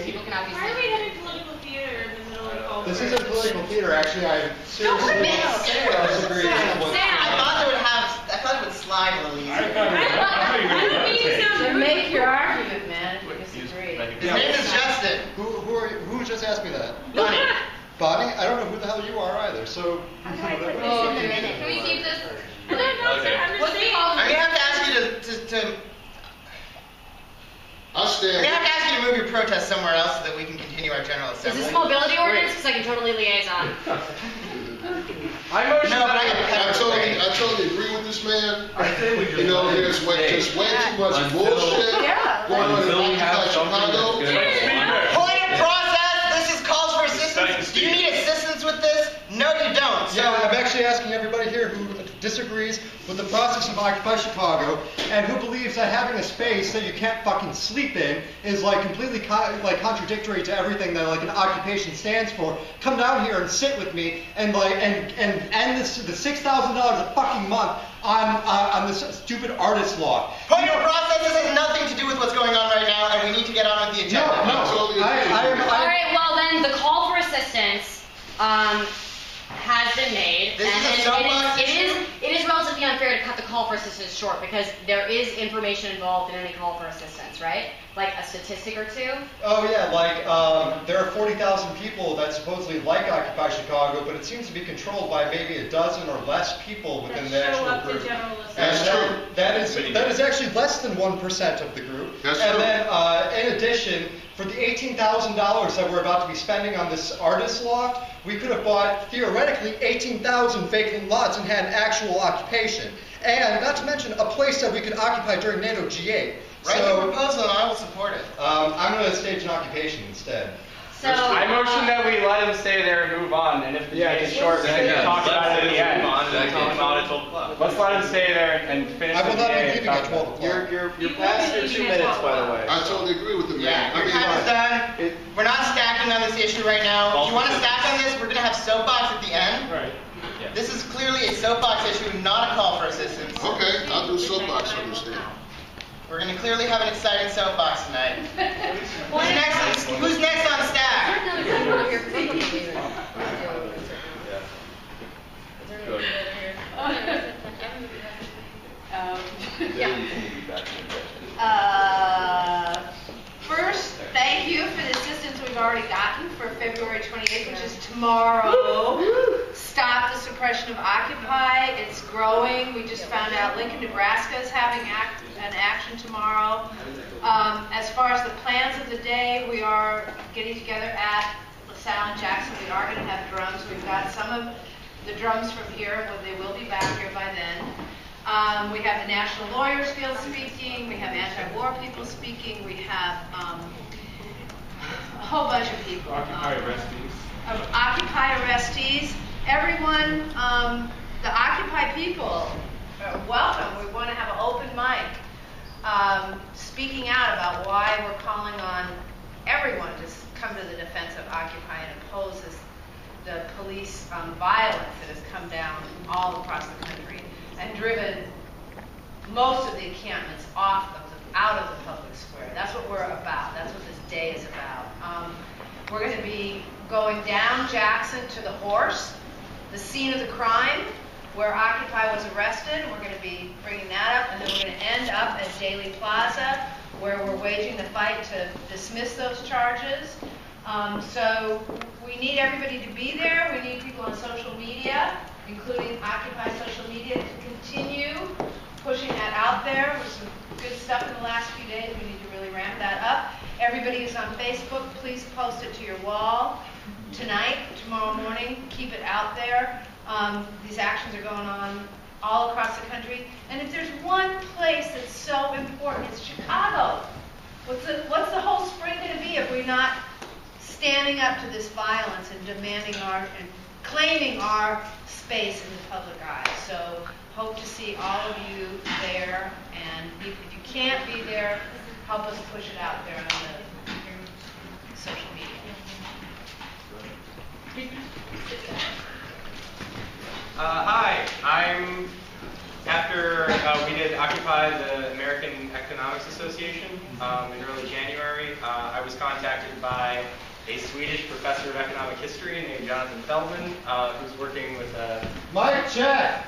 and people cannot be. Why are we having political theater in the middle of all This isn't political theater, actually. I seriously disagree. I thought it would slide a little easier. So make your argument, man, if you disagree. His name is Justin. Who just asked me that? Bonnie. Bonnie? I don't know who the hell you are either, so... Can we keep this? Okay. What's it called? I'm gonna have to ask you to I'll stand. I'm gonna have to ask you to move your protest somewhere else so that we can continue our general Is assembly. this mobility ordinance? Because I can totally liaison. I totally agree with this man. You know, there's just way too much bullshit going on in Chicago. Point of process. This is calls for assistance. Do you need assistance with this? No, you don't. So Yeah, I'm actually asking everybody here who disagrees with the process of Occupy Chicago and who believes that having a space that you can't fucking sleep in is like completely contradictory to everything that like an occupation stands for. Come down here and sit with me and like and end the $6,000 a fucking month on this stupid artist law. point of process. This has nothing to do with what's going on right now, and we need to get on with the agenda. All right. Well, then the call for assistance has been made, This is a soapbox issue? it is relatively unfair to cut the call for assistance short because there is information involved in any call for assistance, right? Like a statistic or two. Oh yeah, like there are 40,000 people that supposedly like Occupy Chicago, but it seems to be controlled by maybe a dozen or less people within the show actual up to group. general That's assembly. true. That is actually less than 1% of the group. That's and true. then in addition, for the $18,000 that we're about to be spending on this artist loft, we could have bought theoretically 18,000 vacant lots and had an actual occupation. And not to mention a place that we could occupy during NATO G8. Write the proposal and I will support it. I'm going to stage an occupation instead. So I motion that we let him stay there and move on, and if the day is short, then we can talk about it at the end. Let's let him stay there and finish I will the not be day. leaving at 12 o'clock. You're past your 2 minutes, by the way. I totally agree with the man. Yeah, your time is done. We're not stacking on this issue right now. If you want to stack on this, we're going to have soapbox at the end. Right. This is clearly a soapbox issue, not a call for assistance. Okay, I'll do soapbox on this thing. We're going to clearly have an exciting soapbox tonight. Who's next on stack? First, thank you for the assistance we've already gotten for February 28th, which is tomorrow. Stop the suppression of Occupy. It's growing. We just found out Lincoln, Nebraska is having an action tomorrow. As far as the plans of the day, we are getting together at LaSalle and Jackson. We are going to have drums. We've got some of the drums from here, but they will be back here by then. We have the National Lawyers Guild speaking. We have anti-war people speaking. We have a whole bunch of people. Occupy arrestees. Occupy arrestees. Everyone, the Occupy people, welcome. We want to have an open mic speaking out about why we're calling on everyone to come to the defense of Occupy and oppose the police violence that has come down all across the country and driven most of the encampments out of the public square. That's what we're about. That's what this day is about. We're going to be going down Jackson to the Horse, the scene of the crime where Occupy was arrested. We're going to be bringing that up, and then we're going to end up at Daley Plaza, where we're waging the fight to dismiss those charges. So we need everybody to be there. We need people on social media, including Occupy social media, to continue pushing that out there. With some good stuff in the last few days. We need to really ramp that up. Everybody who's on Facebook, please post it to your wall tonight, tomorrow morning. Keep it out there. These actions are going on all across the country. And if there's one place that's so important, it's Chicago. What's the whole spring going to be if we're not standing up to this violence and demanding and claiming our space in the public eye? So hope to see all of you there, and if you can't be there, help us push it out there on the social media. Hi, after we did Occupy the American Economics Association in early January. I was contacted by a Swedish professor of economic history named Jonathan Feldman, who's working with Mike check.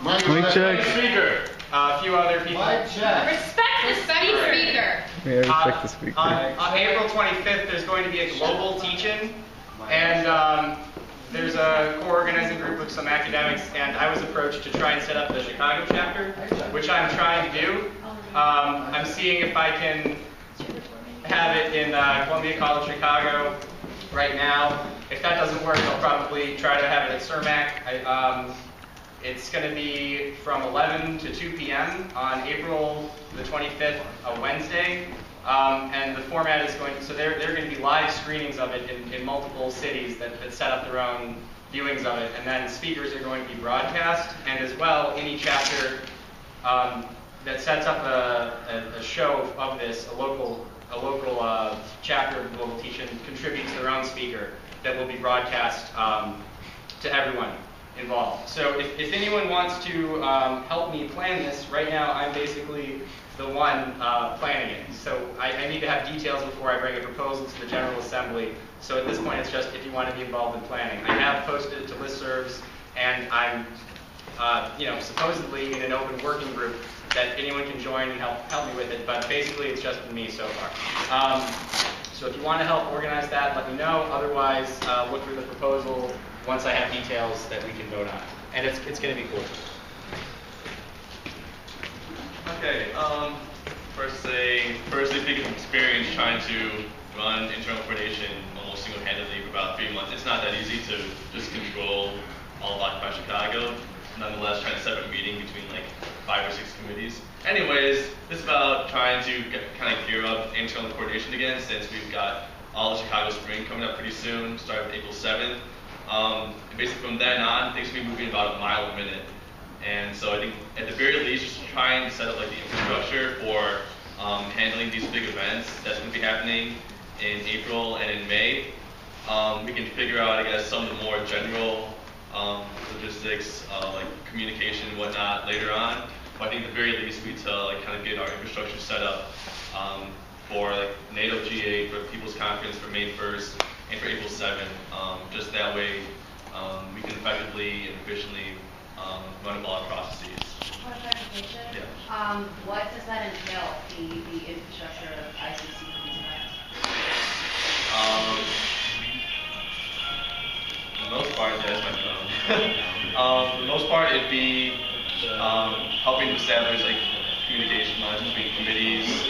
Mike Mike Speaker, a few other people. Mike check. Respect the speaker. Yeah, respect the speaker. On April 25th, there's going to be a global teach-in, and there's a co-organizing group of some academics, and I was approached to try and set up the Chicago chapter, which I'm trying to do. I'm seeing if I can have it in Columbia College Chicago right now. If that doesn't work, I'll probably try to have it at CERMAC. It's going to be from 11 to 2 p.m. on April the 25th, a Wednesday. And the format is going to, so there are going to be live screenings of it in multiple cities that set up their own viewings of it. And then speakers are going to be broadcast. And as well, any chapter that sets up a show of this, a local chapter of Global Teach-In contributes their own speaker that will be broadcast to everyone involved. So if anyone wants to help me plan this, right now I'm basically the one planning it. So I need to have details before I bring a proposal to the General Assembly. So at this point it's just if you want to be involved in planning. I have posted it to listservs, and I'm supposedly in an open working group that anyone can join and help me with it, but basically it's just been me so far. So if you want to help organize that, let me know. Otherwise, look for the proposal once I have details that we can vote on. And it's going to be cool. Okay, firstly, speaking from experience trying to run internal coordination almost single-handedly for about 3 months, it's not that easy to just control all of Occupy Chicago. Nonetheless, trying to set up a meeting between like 5 or 6 committees. Anyways, this is about trying to kind of gear up internal coordination again, since we've got all the Chicago Spring coming up pretty soon, starting with April 7th. And basically from then on, things will be moving about a mile a minute. And so I think at the very least, just trying to set up like the infrastructure for handling these big events that's going to be happening in April and in May. We can figure out, I guess, some of the more general logistics, like communication and whatnot later on. But I think at the very least, we need to like kind of get our infrastructure set up for like NATO G8, for People's Conference for May 1st, and for April 7th. Just that way, we can effectively and efficiently run all our processes. One clarification. Yeah. What does that entail, the infrastructure of ICC for these events? For the most part, yeah, that's my phone. For the most part, it'd be helping to establish like communication lines between committees,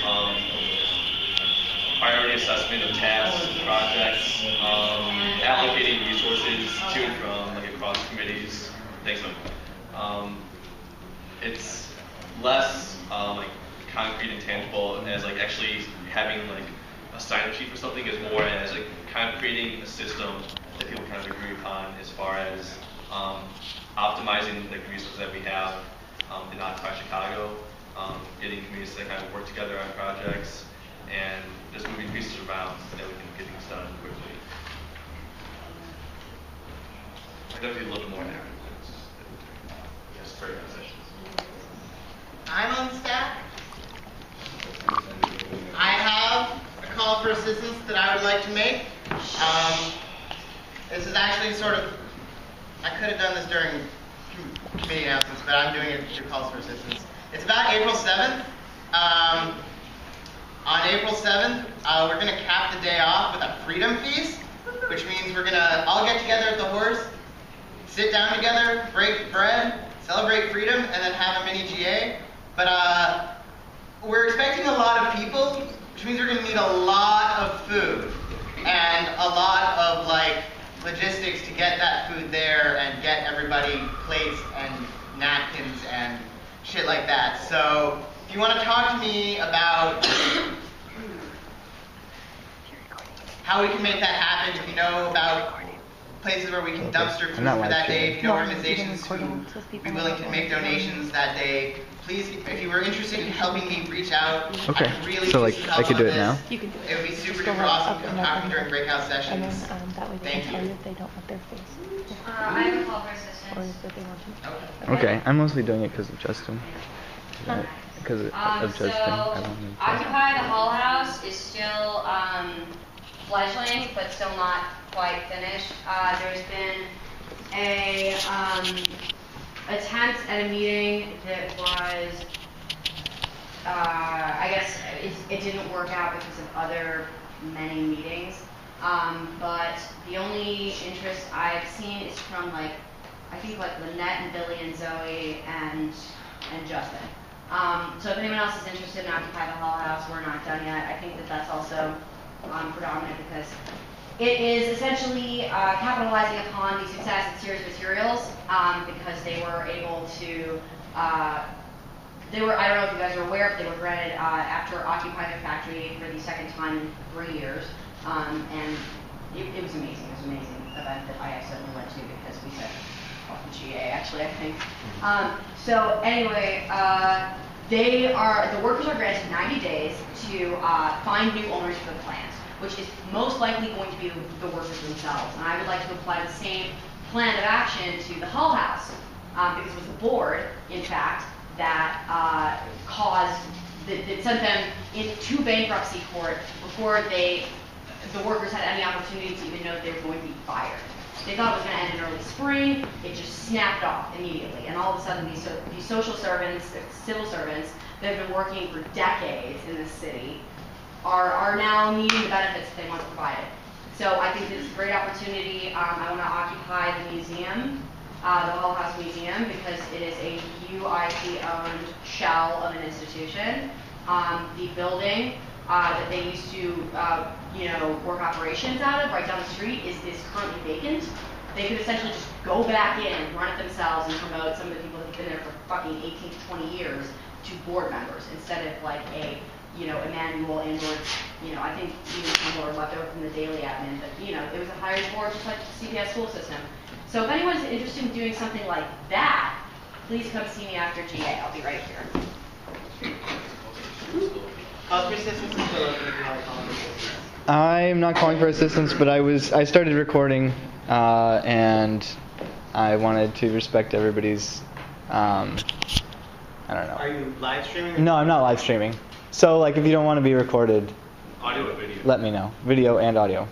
priority assessment of tasks, projects, allocating resources to and from like across committees, things like that. It's less like concrete and tangible as like actually having like a sign-up sheet for something, is more as like kind of creating a system that people kind of agree upon as far as optimizing like the resources that we have in Occupy Chicago, getting communities that kind of work together on projects, and just moving pieces around so that we can get things done quickly. I'd definitely a little bit more narrative. Yes, for sessions. I'm on staff. I have a call for assistance that I would like to make. This is actually sort of, I could have done this during committee announcements, but I'm doing it through calls for assistance. It's about April 7th. On April 7th, we're going to cap the day off with a freedom feast, which means we're going to all get together at the Horse, sit down together, break bread, celebrate freedom, and then have a mini GA. But we're expecting a lot of people, which means we're going to need a lot of food and a lot of like logistics to get that food there and get everybody plates and napkins and shit like that. So if you want to talk to me about how we can make that happen, if you know about places where we can dumpster food for that day, if you know organizations who would be willing to make donations that day, please, if you were interested in helping me reach out, okay. I could really so use like help I could do on it now? this. It would be super duper awesome to talk to me during breakout sessions. And then that way they Thank can tell you. you if they don't want their face. I have a call for Or assistance. if they want to. Okay. Okay, I'm mostly doing it because of Justin. because of Joe's thing. I wanted to- Occupy the Hall House is still fledgling, but still not quite finished. There's been a attempt at a meeting that was, I guess it didn't work out because of other many meetings. But the only interest I've seen is from I think Lynette and Billy and Zoe and Justin. So if anyone else is interested in Occupy the Hall House, we're not done yet. I think that that's also predominant because it is essentially capitalizing upon the success of Sears Materials because they were able to, I don't know if you guys are aware, but they were granted after occupying their factory for the second time in 3 years. And it was amazing. It was an amazing event that I accidentally went to because we said, GA actually, I think. So anyway, the workers are granted 90 days to find new owners for the plant, which is most likely going to be the workers themselves. And I would like to apply the same plan of action to the Hull House, because it was the board, in fact, that that sent them into bankruptcy court before the workers had any opportunity to even know they were going to be fired. They thought it was going to end in early spring. It just snapped off immediately. And all of a sudden, these social servants, civil servants that have been working for decades in this city are now needing the benefits that they once provided. So I think this is a great opportunity. I want to occupy the museum, the Hull House Museum, because it is a UIP-owned shell of an institution. The building that they used to, work operations out of right down the street is currently vacant. They could essentially just go back in, run it themselves, and promote some of the people that have been there for fucking 18 to 20 years to board members instead of a manual inwards, I think even people are left over from the daily admin, but it was a hired board just like the CPS school system. So if anyone's interested in doing something like that, please come see me after GA. I'll be right here. Call for assistance is still open if you want to call for assistance. I'm not calling for assistance, but I started recording, and I wanted to respect everybody's, I don't know. Are you live streaming? No, I'm not live streaming. So, if you don't want to be recorded, Audio or video? let me know. Video and audio.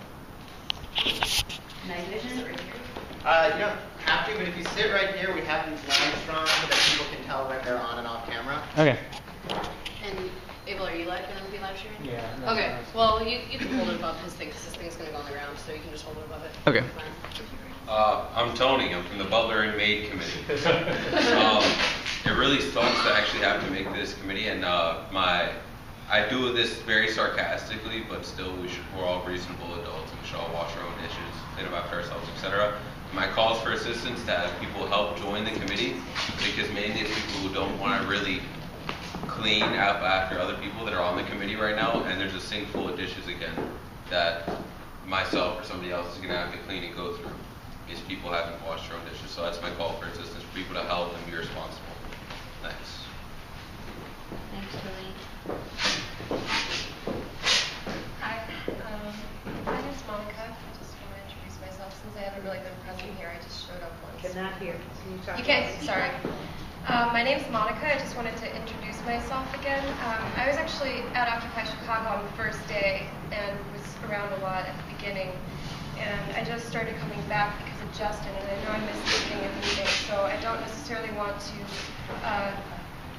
Night vision? You don't have to, but if you sit right here, we have these lamps drawn so that people can tell when they're on and off camera. Okay. And Abel, are you going to be live streaming? Yeah. No, okay. Well, you can hold it above his thing because his thing's going to go on the ground, so you can just hold it above it. Okay. I'm Tony. I'm from the Butler and Maid Committee. It really sucks to actually have to make this committee, and I do this very sarcastically, but still we're all reasonable adults and we should all wash our own dishes, clean up after ourselves, etc. My calls for assistance to have people help join the committee, because mainly it's people who don't want to really clean up after other people that are on the committee right now, and there's a sink full of dishes again that myself or somebody else is going to have to clean and go through because people haven't washed their own dishes. So that's my call for assistance, for people to help and be responsible. Thanks. Thanks, Billy. Hi, my name's Monica. I just want to introduce myself since I haven't really been present here. I just showed up once. Cannot hear. You can't, sorry. My name's Monica. I just wanted to introduce myself again. I was actually at Occupy Chicago on the first day and was around a lot at the beginning. And I just started coming back because of Justin, and I know I missed the beginning of the meeting, so I don't necessarily want to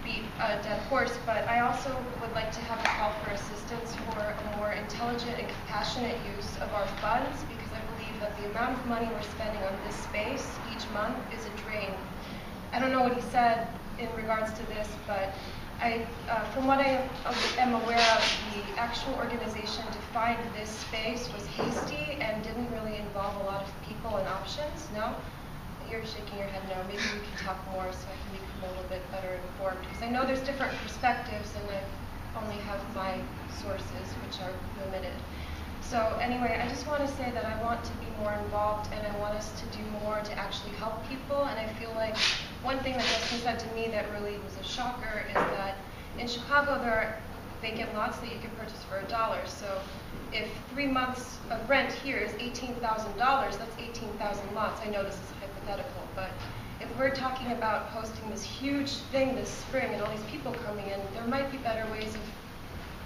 beat a dead horse, but I also would like to have a call for assistance for a more intelligent and compassionate use of our funds, because I believe that the amount of money we're spending on this space each month is a drain. I don't know what he said in regards to this, but from what I am aware of, the actual organization to find this space was hasty and didn't really involve a lot of people and options. No? You're shaking your head no. Maybe we can talk more so I can become a little bit better informed, because I know there's different perspectives and I only have my sources, which are limited. So anyway, I just want to say that I want to be more involved and I want us to do more to actually help people. And I feel like one thing that Justin said to me that really was a shocker is that in Chicago there are vacant lots that you can purchase for $1. So if 3 months of rent here is $18,000, that's 18,000 lots. I know this is hypothetical, but if we're talking about hosting this huge thing this spring and all these people coming in, there might be better ways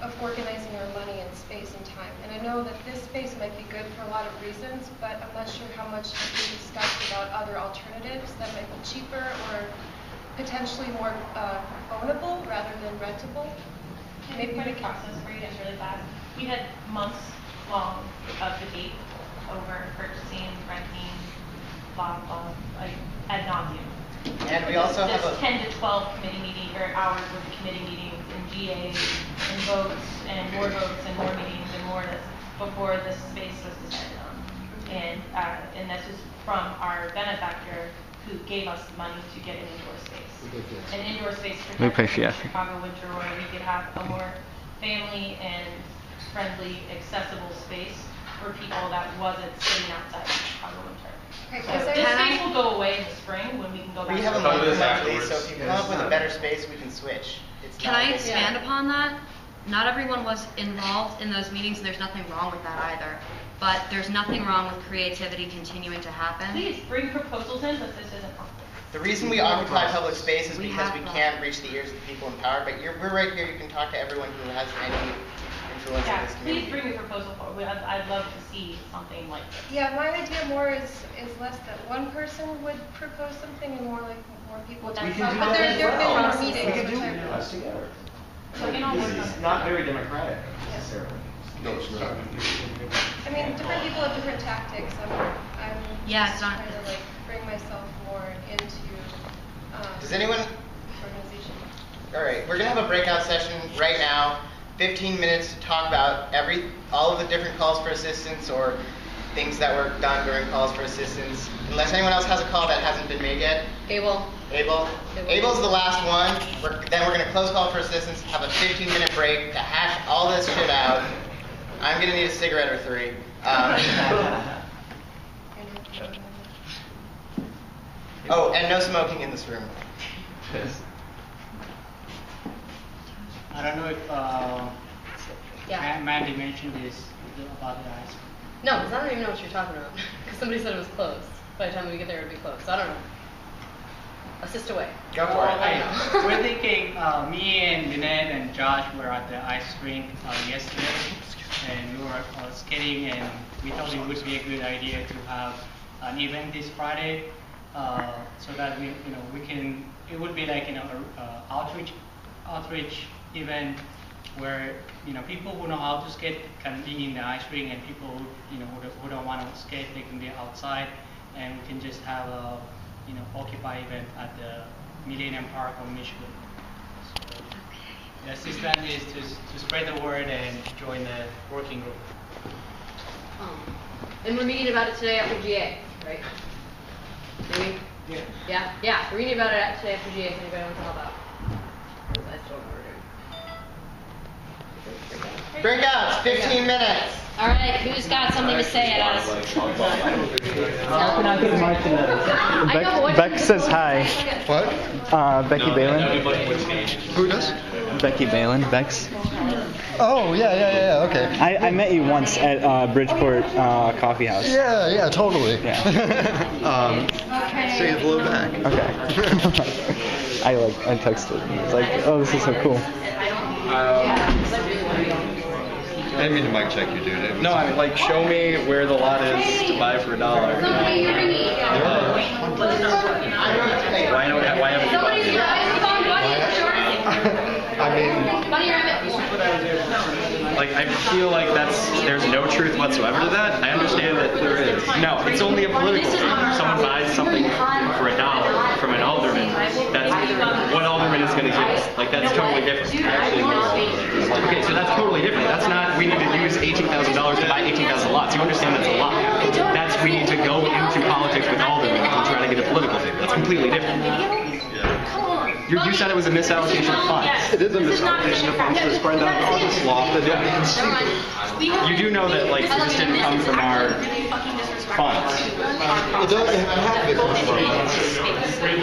of organizing our money and space and time. And I know that this space might be good for a lot of reasons, but I'm not sure how much has been discussed about other alternatives that might be cheaper or potentially more ownable rather than rentable. Maybe we could process for you guys really fast. We had months long of debate over purchasing, renting, blah, blah, like ad nauseum. And we also have Just 10 to 12 committee meeting or hours worth of committee meetings and GAs and votes and more meetings and more this before this space was decided on. And that's just from our benefactor who gave us the money to get an indoor space. An indoor space We pay for for you. Chicago winter where we could have a more family and friendly, accessible space for people that wasn't sitting outside in Chicago winter. Okay, So 'cause this I- space will go away in the spring when we can go back. We have a to month this monthly, afterwards. so if you come up with a better space, we can switch. It's Can not I a big expand deal. upon that? Not everyone was involved in those meetings, and there's nothing wrong with that either. But there's nothing wrong with creativity continuing to happen. Please bring proposals in, but this isn't possible. The reason we occupy public space is We because have we that. can't reach the ears of the people in power, but we're right here, you can talk to everyone who has any influence in Yeah, this please community. bring a proposal forward. I'd love to see something like this. Yeah, my idea more is less that one person would propose something and more like more people. We can do But that there as have been well. more meetings. We can do which I- us together. So we can all work on It's it. not very democratic necessarily. No, it's not. I mean, different people have different tactics. I'm Yeah, just it's not- trying to like bring myself more into Does anyone, organization. all right, we're gonna have a breakout session right now, 15 minutes to talk about all of the different calls for assistance or things that were done during calls for assistance. Unless anyone else has a call that hasn't been made yet. Abel. Abel's the last one. Then we're gonna close call for assistance, have a 15-minute break to hash all this shit out. I'm gonna need a cigarette or three. Oh, and no smoking in this room. I don't know if Yeah. Mandy mentioned this about the ice. No, because I don't even know what you're talking about. Because somebody said it was closed. By the time we get there, it'll be closed. So I don't know. Assist away. Go for it. We're thinking, me and Lynette and Josh were at the ice rink yesterday, and we were skating, and we thought it would be a good idea to have an event this Friday, so that we can. It would be like outreach event where people who know how to skate can be in the ice rink, and people who don't want to skate, they can be outside, and we can just have a Occupy event at the Millennium Park on Michigan. So the assistant is to spread the word and join the working group. And we're meeting about it today after GA, right? Do we? Yeah. Yeah. We're meeting about it today after GA. If anybody wants to help out. 'Cause I still don't know what we're doing. Breakouts, 15 minutes. All right. Who's got something to say at us? Beck says hi. What? Becky Balin. Who does? Becky Balin. Bex. Oh, yeah, okay. I met you once at Bridgeport Coffee House. Yeah, totally. Yeah. Say hello back. Okay. I texted. It's like, oh, this is so cool. I didn't mean to mic check you, dude. No, I mean, like, show me where the lot is to buy for $1. Why haven't you bought it? I mean, Like, I feel like there's no truth whatsoever to that. I understand that there is. No, it's only a political thing. If someone buys something for $1 from an alderman, that's what alderman is going to do. Like, that's totally different. Okay, so that's totally different. That's not, we need to use $18,000 to buy 18,000 lots. You understand that's a lot. That's, we need to go into politics with aldermen and try to get a political thing. That's completely different. You said it was a misallocation of funds. it is a misallocation of funds to spread that office law that didn't conceivable. You do know that, like, this didn't come from our funds. It does have to come from our funds.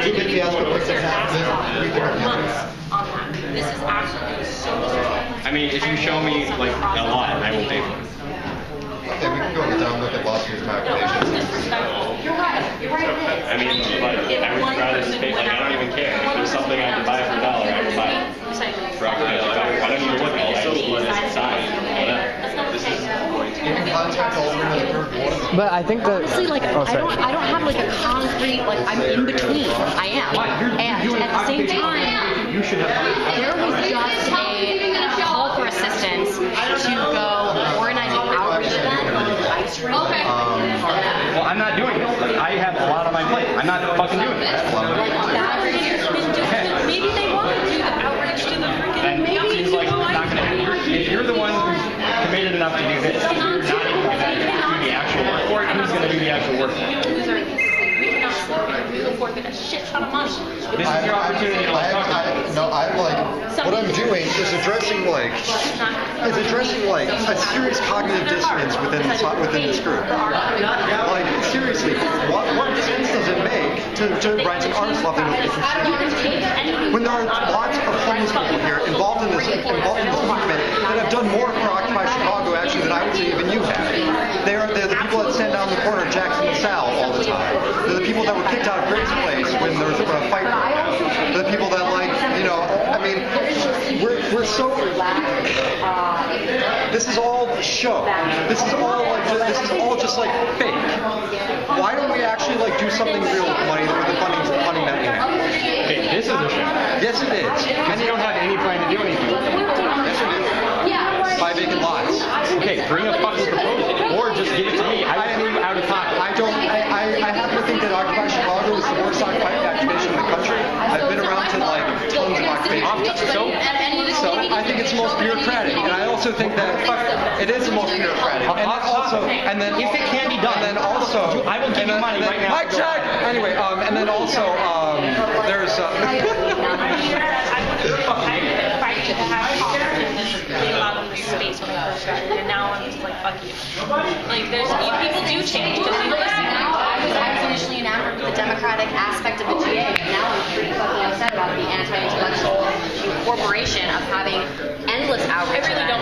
Even if you ask what makes it happen, we weren't happy. This is absolutely so disrespectful. I mean, if you show me, like, a lot, I will pay for it. Okay, we can go down and look at lawsuits and calculations. You're right. You're right. I mean, like, I would rather pay, like, I don't even care. If there's something I can buy for $1, I will buy it. For Occupy Chicago. I don't even look at it, I just let it sign, whatever. This is going to But I think that. Honestly, like, oh, sorry. I don't have like a concrete, like, I'm in between. I am. And at the same time, You should have. there was just a call for assistance to go organize an outreach event on the ice rink. Well, I'm not doing this. Like, I have a lot on my plate. I'm not fucking doing this. Maybe they want to do the outreach to the freaking. And it seems like it's not going to happen. If you're the one who's committed enough to do this, if you're not committed to do the actual work for it, who's going to do the actual work for it? We can forfeit a shit ton of money. This is your opportunity to like talk about it. No, I'm like, what I'm doing is addressing like a serious cognitive dissonance within this group. Like seriously, what sense does it make to write an artist love in when there are lots of homeless people here involved in this movement that have done more for Occupy Chicago actually than I would say even you have. They're the people that stand down the corner of Jackson and Sal all the time. They're the people that were kicked out of Grace Place when there was a fight broke out. They're the people that I mean, we're so. This is all show. This is all just like fake. Why don't we actually like do something real with the money with the funding that we have? Okay, this is a show. Yes, it is. And you don't have any plan to do anything. Yes, it is. Buy vacant lots. Okay, bring a fucking proposal, or just give it to me. I will out of pocket. I happen to think that Occupy Chicago is the worst occupation in the country. I've been around to like tons of occupations. So I think it's the most bureaucratic, and I also think that it is the most bureaucratic. And then if it can be done, and then also, I will give you money right now. Mike check. Anyway, and then also there's. They allowed them the space when they first started, and now I'm just like, fuck you. Like, people do change. Now I was initially enamored with the democratic aspect of the GA, and now I'm pretty fucking upset about the anti-intellectual incorporation of having endless outreach. I really